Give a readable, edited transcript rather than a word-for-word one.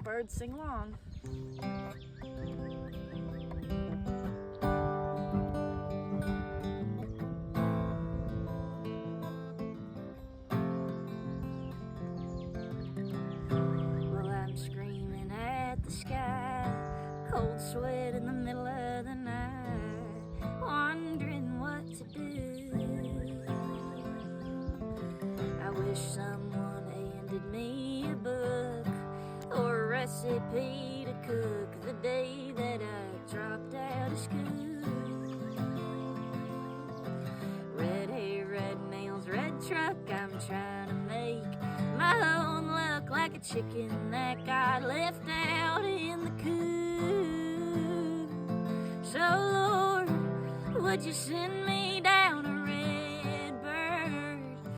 Birds sing along. Well, I'm screaming at the sky, cold sweat in the middle of the night, wondering what to do. I wish someone handed me a book or a recipe to cook the day that I dropped out of school. Red hair, red nails, red truck, I'm trying to make my own look like a chicken that got left out in the coop. So Lord, would you send me